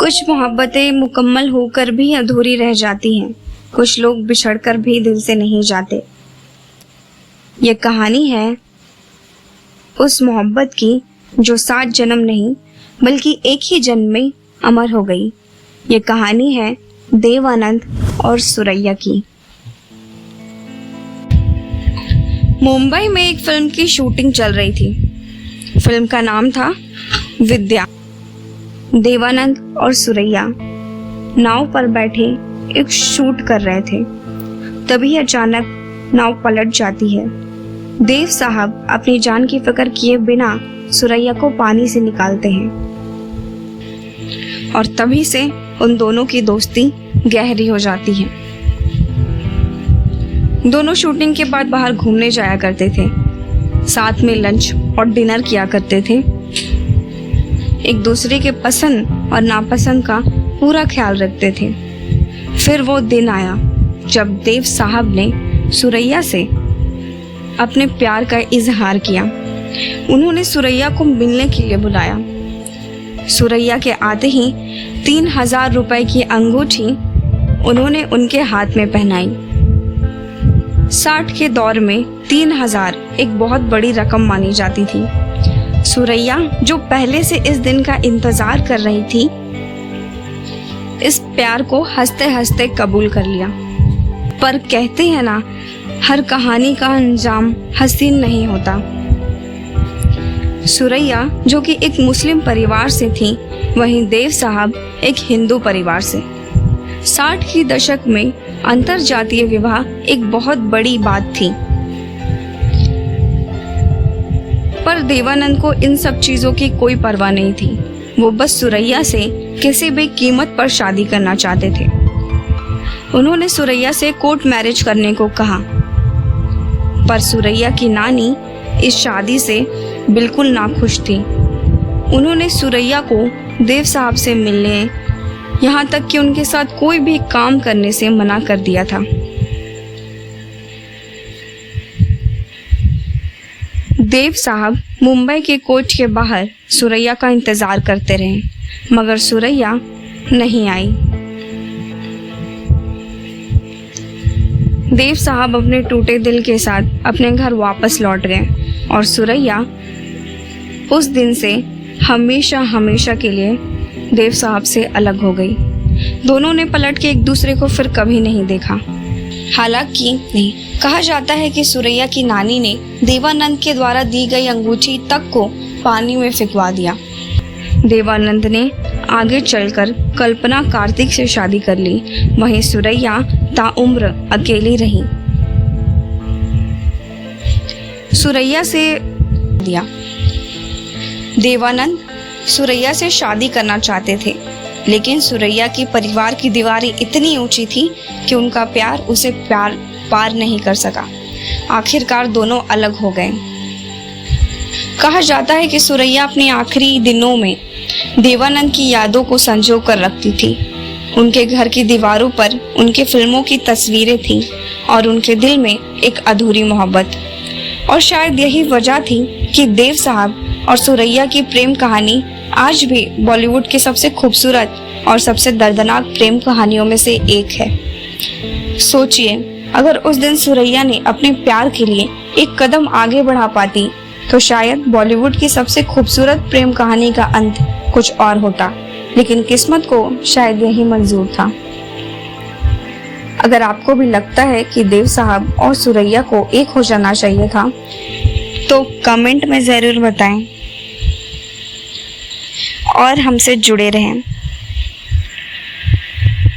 कुछ मोहब्बतें मुकम्मल होकर भी अधूरी रह जाती हैं, कुछ लोग बिछड़कर भी दिल से नहीं जाते। ये कहानी है उस मोहब्बत की जो 7 जन्म नहीं बल्कि एक ही जन्म में अमर हो गई। ये कहानी है देवानंद और सुरैया की। मुंबई में एक फिल्म की शूटिंग चल रही थी। फिल्म का नाम था विद्या। देवानंद और सुरैया नाव पर बैठे एक शूट कर रहे थे। तभी अचानक नाव पलट जाती है। देव साहब अपनी जान की फिक्र किए बिना सुरैया को पानी से निकालते हैं और तभी से उन दोनों की दोस्ती गहरी हो जाती है। दोनों शूटिंग के बाद बाहर घूमने जाया करते थे, साथ में लंच और डिनर किया करते थे। एक दूसरे के पसंद और नापसंद का पूरा ख्याल रखते थे। फिर वो दिन आया जब देव साहब ने सुरैया से अपने प्यार का इजहार किया। उन्होंने सुरैया को मिलने के लिए बुलाया। सुरैया के आते ही 3000 रुपए की अंगूठी उन्होंने उनके हाथ में पहनाई। 60 के दौर में 3000 एक बहुत बड़ी रकम मानी जाती थी। सुरैया जो पहले से इस दिन का इंतजार कर रही थी, इस प्यार को हंसते हंसते कबूल कर लिया। पर कहते हैं ना, हर कहानी का अंजाम हसीन नहीं होता। सुरैया जो कि एक मुस्लिम परिवार से थी, वहीं देव साहब एक हिंदू परिवार से। 60 के दशक में अंतरजातीय विवाह एक बहुत बड़ी बात थी। पर देवानंद को इन सब चीजों की कोई परवाह नहीं थी। वो बस सुरैया से किसी भी कीमत पर शादी करना चाहते थे। उन्होंने सुरैया से कोर्ट मैरिज करने को कहा, पर सुरैया की नानी इस शादी से बिल्कुल नाखुश थी। उन्होंने सुरैया को देव साहब से मिलने, यहाँ तक कि उनके साथ कोई भी काम करने से मना कर दिया था। देव साहब मुंबई के कोर्ट के बाहर सुरैया का इंतजार करते रहे, मगर सुरैया नहीं आई। देव साहब अपने टूटे दिल के साथ अपने घर वापस लौट गए और सुरैया उस दिन से हमेशा हमेशा के लिए देव साहब से अलग हो गई। दोनों ने पलट के एक दूसरे को फिर कभी नहीं देखा। हालांकि कहा जाता है कि सुरैया की नानी ने देवानंद के द्वारा दी गई अंगूठी तक को पानी में फेंकवा दिया। देवानंद ने आगे चलकर कल्पना कार्तिक से शादी कर ली। वहीं सुरैया ताउम्र अकेली रही। सुरैया से दिया। देवानंद सुरैया से शादी करना चाहते थे, लेकिन सुरैया की परिवार की दीवारें इतनी ऊंची थी कि उनका प्यार उसे पार नहीं कर सका। आखिरकार दोनों अलग हो गए। कहा जाता है कि सुरैया अपने आखिरी दिनों में देवानंद की यादों को संजो कर रखती थी। उनके घर की दीवारों पर उनके फिल्मों की तस्वीरें थीं और उनके दिल में एक अधूरी मोहब्बत। और शायद यही वजह थी कि देव साहब और सुरैया की प्रेम कहानी आज भी बॉलीवुड की सबसे खूबसूरत और सबसे दर्दनाक प्रेम कहानियों में से एक है। सोचिए, अगर उस दिन सुरैया ने अपने प्यार के लिए एक कदम आगे बढ़ा पाती तो शायद बॉलीवुड की सबसे खूबसूरत प्रेम कहानी का अंत कुछ और होता, लेकिन किस्मत को शायद यही मंजूर था। अगर आपको भी लगता है कि देव साहब और सुरैया को एक हो जाना चाहिए था, तो कमेंट में जरूर बताएं और हमसे जुड़े रहें।